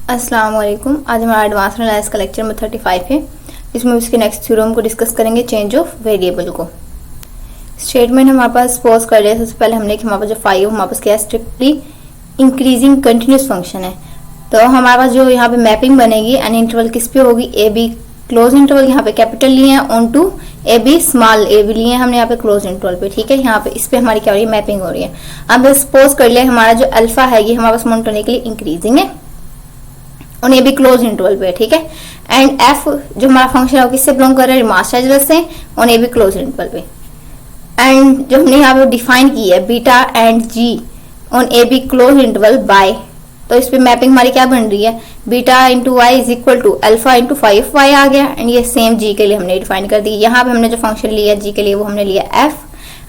अस्सलाम वालेकुम। आज हमारा एडवांस एनालिसिस का लेक्चर नंबर 35 है। इसमें इसके नेक्स्ट थ्योरम को डिस्कस करेंगे, चेंज ऑफ वेरिएबल को। स्टेटमेंट हमारे पास सपोज कर लिया सबसे पहले हमने कि हमारे पास जो 5 हमारे पास क्या स्ट्रिक्टली इंक्रीजिंग कंटिन्यूस फंक्शन है। तो हमारे पास जो यहाँ पे मैपिंग बनेगी एन इंटरवल किस पे होगी, ए बी क्लोज इंटरवल यहाँ पे कैपिटल लिए हैं on to A B small A B लिए हैं हमने यहाँ पे क्लोज इंटरवल पे। ठीक है, यहाँ पे इस पे हमारी क्या हो रही है, मैपिंग हो रही है। अब सपोज कर लिया हमारा जो अल्फा है ये हमारे पास मोनोटोनिकली इंक्रीजिंग है और ये भी क्लोज इंटरवल पे है। ठीक है, एंड एफ जो हमारा फंक्शन है वो किससे बिलोंग कर रहा है, रिमास चार्जलेस से, और ये भी क्लोज इंटरवल पे। एंड जो हमने यहाँ पे डिफाइन की है beta and G on A B close interval by, तो इस पे मैपिंग हमारी क्या बन रही है, beta into Y is equal to alpha into 5y आ गया। एंड ये सेम जी के लिए हमने डिफाइन कर दी। यहाँ पे हमने जो फंक्शन लिया जी के लिए वो हमने लिया एफ,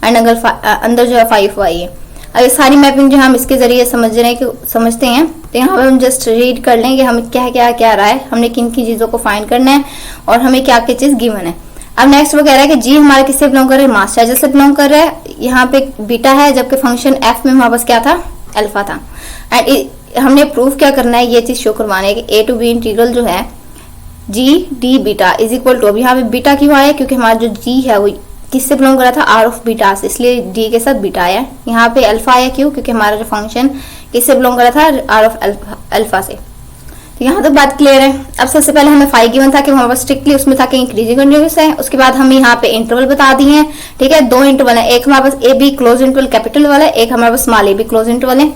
एंड अगर अंदर जो है 5y है। अब ये सारी मैपिंग जो हम इसके जरिए समझते हैं, तो यहाँ पे हम जस्ट रीड कर लें कि हमें क्या क्या क्या रहा है, हमने किन की चीजों को फाइंड करना है और हमें क्या क्या चीज गिवन है। अब नेक्स्ट वो कह रहा है कि जी हमारा किससे बिलोंग कर रहा है, मास चार्जर से बिलोंग कर रहा है। यहाँ पे बीटा है जबकि फंक्शन एफ में हमारे पास क्या था, अल्फा था। एंड हमने प्रूफ क्या करना है, ये चीज शो करवाना है कि ए टू बी इंटीग्रल जो है G D beta is equal to, अब यहाँ पे बीटा क्यों आया, क्योंकि हमारा जो जी है वो किससे बिलोंग कर रहा था, आर ऑफ बीटा से, इसलिए डी के साथ बीटा आया। यहाँ पे अल्फा आया क्यों, क्योंकि हमारा जो फंक्शन किससे बिलोंग कर रहा था, आर ऑफ अल्फा से। तो यहाँ तक बात क्लियर है। अब सबसे पहले हमें 5 गिवन था कि हमारे पास स्ट्रिक्टली उसमें था कि इंक्रीजिंग कंटिन्यूअस है। उसके बाद हम यहाँ पे इंटरवल बता दिए हैं। ठीक है, 2 इंटरवल है, एक हमारे पास A B close interval capital वाला है, एक हमारे पास small A B close interval है।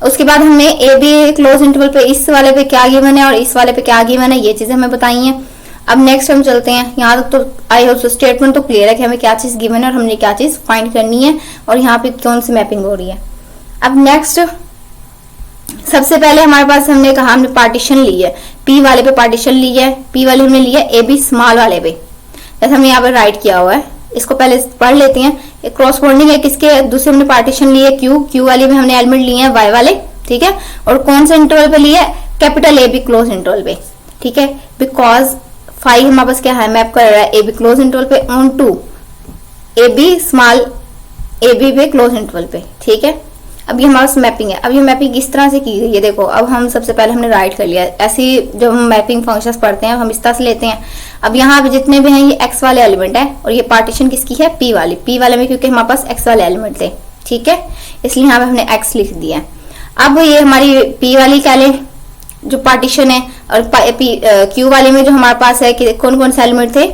उसके बाद हमने ए बी क्लोज इंटरवल पे इस वाले पे क्या गिवन है और इस वाले पे क्या गिवन है, ये चीजें हमें बताई हैं। अब नेक्स्ट हम चलते हैं, यहाँ तक तो आई होप स्टेटमेंट तो क्लियर है कि हमें क्या चीज गिवन है और हमने क्या चीज फाइंड करनी है और यहाँ पे कौन सी मैपिंग हो रही है। अब नेक्स्ट सबसे पहले हमारे पास हमने कहा हमने पार्टीशन ली है, पी वाले पे पार्टीशन ली है, पी वाले हमने लिया ए बी स्मॉल वाले पे, जैसे हमने यहाँ पे राइट किया हुआ है। इसको पहले पढ़ लेते हैं। एक क्रॉसपोंडिंग है किसके, दूसरे हमने पार्टीशन ली है क्यू, क्यू वाले में हमने एलिमेंट लिए हैं वाई वाले। ठीक है, और कौन सा इंटरवल पे लिया है, capital A B close interval पे। ठीक है, बिकॉज 5 हमारे पास क्या है, मैप कर रहा है ए बी क्लोज इंटरवल पे on to A B small A B पे क्लोज इंटरवल पे। ठीक है, अब ये हमारे पास मैपिंग है। अब ये मैपिंग इस तरह से की गई है, देखो अब हम सबसे पहले हमने राइट कर लिया। ऐसी जब हम मैपिंग फंक्शंस पढ़ते हैं हम इस तरह से लेते हैं। अब यहाँ पे जितने भी हैं ये एक्स वाले एलिमेंट है और ये पार्टीशन किसकी है, पी वाली, पी वाले में क्योंकि हमारे पास एक्स वाले एलिमेंट थे। ठीक है, इसलिए यहाँ पे हमने एक्स लिख दिया। अब ये हमारी पी वाली क्या ले जो पार्टीशन है, और क्यू वाले में जो हमारे पास है कि कौन कौन से एलिमेंट थे,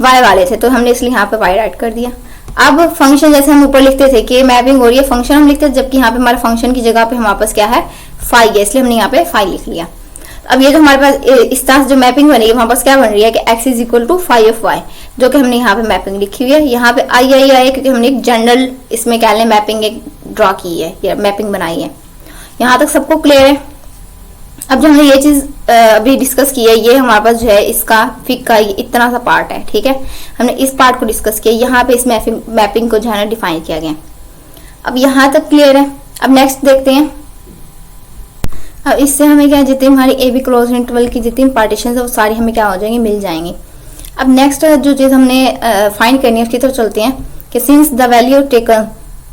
वाई वाले थे, तो हमने इसलिए यहाँ पे वाई राइट कर दिया। अब फंक्शन जैसे हम ऊपर लिखते थे कि मैपिंग हो रही है, फंक्शन हम लिखते थे, जबकि यहाँ पे हमारे फंक्शन की जगह पे हमारे पास क्या है, 5 है, इसलिए हमने यहाँ पे 5 लिख लिया। अब ये जो हमारे पास इस तरह से जो मैपिंग बनी है हमारे पास क्या बन रही है कि x is equal to 5 of y, जो कि हमने यहाँ पे मैपिंग लिखी हुई है। यहाँ पे आई आई आई क्योंकि हमने एक जनरल इसमें क्या मैपिंग एक ड्रॉ की है या मैपिंग बनाई है। यहाँ तक सबको क्लियर है। अब जो हमने ये चीज अभी डिस्कस की है, ये हमारे पास जो है इसका फिक का इतना सा पार्ट है। ठीक है, हमने इस पार्ट को डिस्कस किया, यहाँ पे इस मैपिंग को जो है ना डिफाइन किया गया। अब यहाँ तक क्लियर है। अब नेक्स्ट देखते हैं। अब इससे हमें क्या, जितनी हमारी ए बी क्लोज इंटरवल की जितनी पार्टीशन है वो सारी हमें क्या हो जाएंगी, मिल जाएंगी। अब नेक्स्ट जो चीज हमने फाइंड करनी है उसकी तरफ चलते हैं कि since the value taken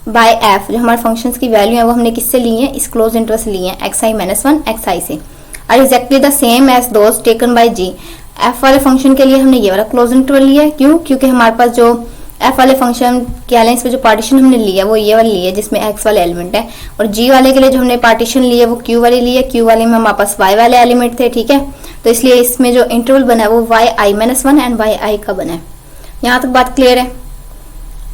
by F, जो हमारे फंक्शंस की वैल्यू है वो हमने किससे ली है, इस क्लोज इंटरवल से ली है, xi - 1 xi से, और exactly the same as those taken by G. F वाले फंक्शन के लिए हमने ये वाला क्लोज इंटरवल लिया है, क्यों, क्योंकि हमारे पास जो एफ वाले फंक्शन के अलाइंस पे जो पार्टीशन हमने लिया है वो ये वाली ली है जिसमें एक्स वाले एलिमेंट है, और जी वाले के लिए जो हमने पार्टीशन ली है वो क्यू वाली ली है, क्यू वाले में हमारे पास वाई वाले एलिमेंट थे। ठीक है, तो इसलिए इसमें जो इंटरवल बना है वो yi - 1 एंड yi का बना है। यहाँ तक बात क्लियर है।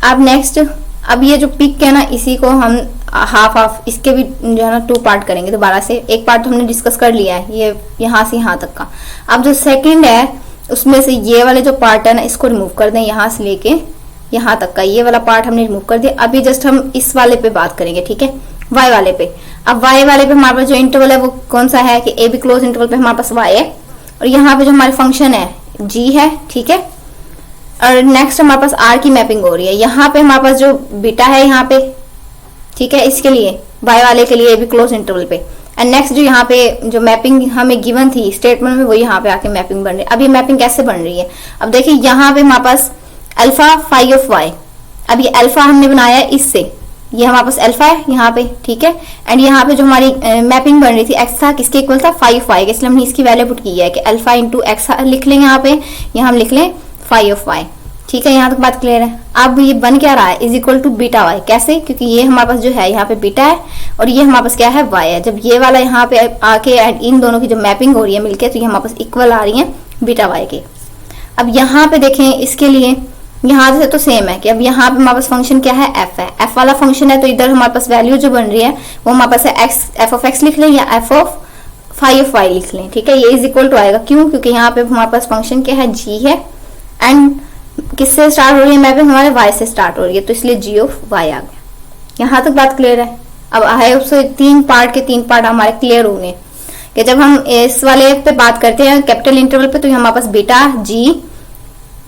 अब नेक्स्ट, अब ये जो पिक है ना इसी को हम हाफ इसके भी जो है ना 2 पार्ट करेंगे दोबारा से। एक पार्ट तो हमने डिस्कस कर लिया है, ये यहाँ से यहाँ तक का। अब जो सेकंड है उसमें से ये वाले जो पार्ट है ना इसको रिमूव कर दें, यहाँ से लेके यहाँ तक का ये वाला पार्ट हमने रिमूव कर दिया। अभी जस्ट हम इस वाले पे बात करेंगे। ठीक है, वाई वाले पे। अब वाई वाले पे हमारे पास जो इंटरवल है वो कौन सा है कि ए बी क्लोज इंटरवल पे हमारे पास वाई है, और यहाँ पे जो हमारे फंक्शन है जी है। ठीक है, और नेक्स्ट हमारे पास आर की मैपिंग हो रही है। यहाँ पे हमारे पास जो बीटा है यहाँ पे, ठीक है, इसके लिए वाई वाले के लिए भी क्लोज इंटरवल पे। एंड नेक्स्ट जो यहाँ पे जो मैपिंग हमें गिवन थी स्टेटमेंट में वो यहाँ पे आके मैपिंग बन रही है। अब ये मैपिंग कैसे बन रही है, अब देखिए यहाँ पे हमारे पास अल्फा 5 ऑफ y, अब ये अल्फा हमने बनाया है इससे, ये हमारे पास अल्फा है यहाँ पे, ठीक है। एंड यहाँ पे जो हमारी मैपिंग बन रही थी एक्स था किसके इक्वल था 5 y, इसलिए हमने इसकी वैल्यू पुट की है कि अल्फा इंटू एक्स लिख लें यहाँ पे, यहाँ हम लिख लें 5 y, ठीक है। यहाँ तक बात क्लियर है। अब ये बन क्या रहा है, is equal to beta Y, कैसे, क्योंकि ये हमारे पास जो है यहाँ पे बीटा है और ये हमारे पास क्या है वाई है। जब ये वाला यहाँ पे आके एंड इन दोनों की जो मैपिंग हो रही है मिलके, तो ये हमारे पास इक्वल आ रही है बीटा वाई के। अब यहाँ पे देखें, इसके लिए यहाँ से तो सेम है कि अब यहाँ पे हमारे पास फंक्शन क्या है, एफ है, एफ वाला फंक्शन है, तो इधर हमारे पास वैल्यू जो बन रही है वो हमारे पास है एक्स, एफ ऑफ एक्स लिख लें या एफ ऑफ 5 y लिख लें, ठीक है। ये इज इक्वल टू आएगा, क्यों, क्योंकि यहाँ पे हमारे पास फंक्शन क्या है, जी है, एंड किससे स्टार्ट हो रही है मैपिंग, हमारे y से स्टार्ट हो रही है, तो इसलिए g ऑफ y आ गया। यहाँ तक बात क्लियर है। अब है उससे तीन पार्ट हमारे क्लियर होंगे कि जब हम इस वाले पे बात करते हैं कैपिटल इंटरवल पे, तो हमारे पास बीटा g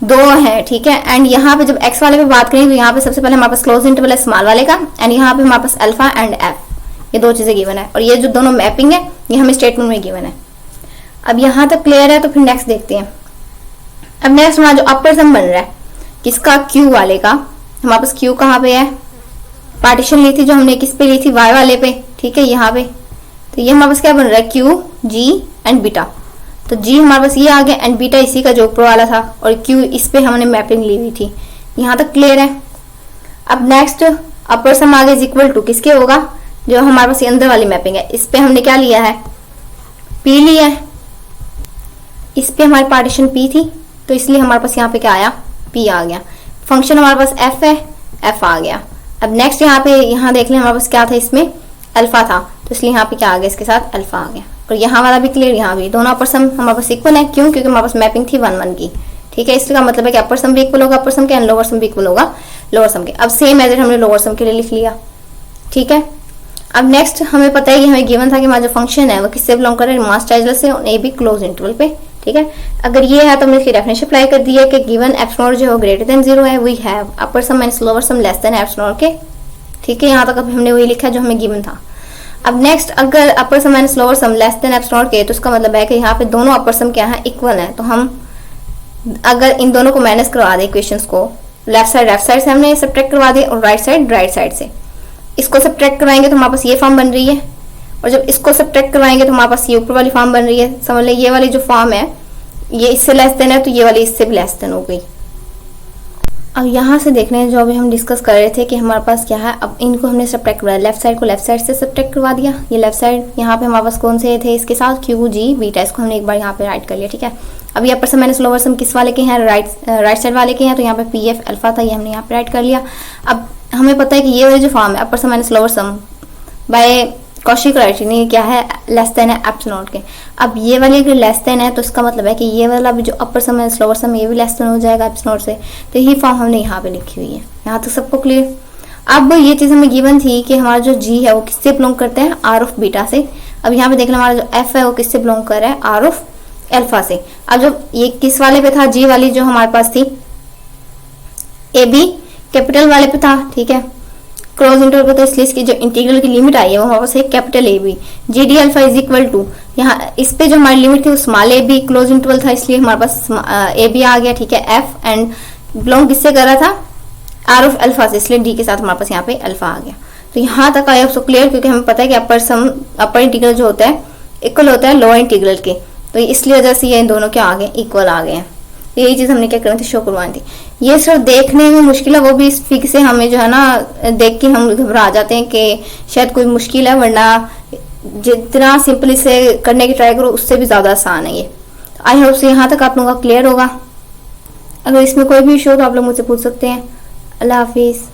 2 है, ठीक है। एंड यहाँ पे जब x वाले पे बात करें तो यहाँ पे सबसे पहले हमारे पास क्लोज इंटरवल है स्मॉल वाले का, एंड यहाँ पे हमारे पास अल्फा एंड f, ये दो चीजें गिवन है, और ये जो दोनों मैपिंग है ये हमें स्टेटमेंट में गिवन है। अब यहाँ तक क्लियर है, तो फिर नेक्स्ट देखते हैं। अब नेक्स्ट हमारा जो अपर सम बन रहा है किसका, Q वाले का, हमारे पास Q कहाँ पे है, पार्टीशन ली थी जो हमने किस पे ली थी, Y वाले पे, ठीक है, यहाँ पे। तो ये हमारे पास क्या बन रहा है, Q G एंड बीटा, तो G हमारे पास ये आ गया एंड बीटा इसी का जो ऊपर वाला था, और Q इस पे हमने मैपिंग ली हुई थी। यहाँ तक क्लियर है। अब नेक्स्ट अपर सम आगे इज इक्वल टू किसके होगा, जो हमारे पास ये अंदर वाली मैपिंग है, इस पे हमने क्या लिया है, P लिया है, इस पे हमारी पार्टीशन P थी, तो इसलिए हमारे पास यहाँ पे क्या आया, P आ गया। फंक्शन हमारे पास F है, F आ गया। अब नेक्स्ट यहाँ पे यहाँ देख लें, हमारे पास क्या था, इसमें अल्फा था, तो इसलिए यहाँ पे क्या आ गया, इसके साथ अल्फा आ गया। और यहाँ वाला भी क्लियर, यहाँ भी दोनों अपर सम हमारे पास इक्वल है, क्यों, क्योंकि हमारे पास मैपिंग थी 1 1 की, ठीक है। इसका मतलब है कि अपर सम भी इक्वल होगा अपर सम के, एंड लोअर सम भी इक्वल होगा लोअर सम के। अब सेम एज हमने लोअर सम के लिए लिख लिया, ठीक है। अब नेक्स्ट हमें पता है कि हमें गिवन था कि हमारा जो फंक्शन है वो किससे बिलोंग कर रहा है, मास चार्जलेस से, और ए भी क्लोज इंटरवल पे, ठीक है। अगर ये है तो हमने इसकी डेफिनेशन अप्लाई कर दी है कि गिवन एप्सिलॉन जो है ग्रेटर देन 0 है, we have upper sum minus lower sum less than epsilon के, ठीक है। यहाँ तक अब हमने वही लिखा जो हमें गिवन था। अब नेक्स्ट अगर upper sum minus lower sum less than epsilon के, तो उसका मतलब है कि यहाँ पे दोनों अपर सम क्या है, इक्वल है। तो हम अगर इन दोनों को माइनस करवा दें इक्वेशंस को, लेफ्ट साइड से हमने सब्ट्रैक्ट करवा दिया और राइट साइड से, इसको सब्ट्रैक्ट करवाएंगे तो हमारे पास ये फॉर्म बन रही है, और जब इसको सब्ट्रैक्ट करवाएंगे तो हमारे पास ये ऊपर वाली फॉर्म बन रही है। समझ लें ये वाली जो फॉर्म है ये इससे लेस देन है, तो ये वाली इससे भी लेस देन हो गई। अब यहाँ से देख रहे हैं जो अभी हम डिस्कस कर रहे थे कि हमारे पास क्या है, अब इनको हमने सब्ट्रैक्ट करवाया, लेफ्ट साइड को लेफ्ट साइड से सब्ट्रैक्ट करवा दिया। ये लेफ्ट साइड यहाँ पे हमारे पास कौन से थे, इसके साथ Q G बीटा, इसको हमने एक बार यहाँ पे राइट कर लिया, ठीक है। अब ये अपर सम माइनस लोअर सम किस वाले के हैं, राइट साइड वाले के हैं, तो यहाँ पे P F अल्फा था, ये हमने यहाँ पे राइट कर लिया। अब हमें पता है कि ये वाली जो फॉर्म है upper sum minus lower sum by Cauchy criterion क्या है, लेस देन है एप्सिलॉन के। अब ये वाली अगर लेस देन है तो इसका मतलब है कि ये वाला भी जो अपर सम है लोअर सम ये भी लेस देन हो जाएगा एप्सिलॉन से, तो यही फॉर्म हमने यहाँ पे लिखी हुई है। यहाँ तक सबको क्लियर। अब ये चीज हमें गिवन थी कि हमारा जो जी है वो किससे बिलोंग करते हैं, आर ऑफ बीटा से। अब यहाँ पे देख लें हमारा जो एफ है वो किससे बिलोंग कर रहा है, आर ऑफ अल्फा से। अब जब ये किस वाले पे था, जी वाली जो हमारे पास थी, ए बी कैपिटल वाले पे था, ठीक है, क्लोज इंटरवल पे, तो इसलिए इसकी जो इंटीग्रल की लिमिट आई है वो हमारे पास है capital A B, G D alpha is equal to, यहाँ इस पे जो हमारी लिमिट थी वो small A B close interval था, इसलिए हमारे पास ए बी आ गया, ठीक है। एफ एंड बिलोंग किससे कर रहा था, आर ऑफ अल्फा से, इसलिए डी के साथ हमारे पास यहाँ पे अल्फा आ गया। तो यहाँ तक आया सो क्लियर, क्योंकि हमें पता है कि अपर इंटीग्रल जो होता है इक्वल होता है लोअर इंटीग्रल के, तो इसलिए वजह से ये इन दोनों क्या आ गए, इक्वल आ गए हैं। यही चीज हमने क्या करनी थी, शो करवानी थी। ये सिर्फ देखने में मुश्किल है, वो भी इस फिगर से हमें जो है ना देख के हम घबरा जाते हैं कि शायद कोई मुश्किल है, वरना जितना सिंपल इसे करने की ट्राई करो उससे भी ज्यादा आसान है ये। आई होप से यहाँ तक आप लोगों का क्लियर होगा। अगर इसमें कोई भी इशू हो तो आप लोग मुझसे पूछ सकते हैं। अल्लाह हाफिज।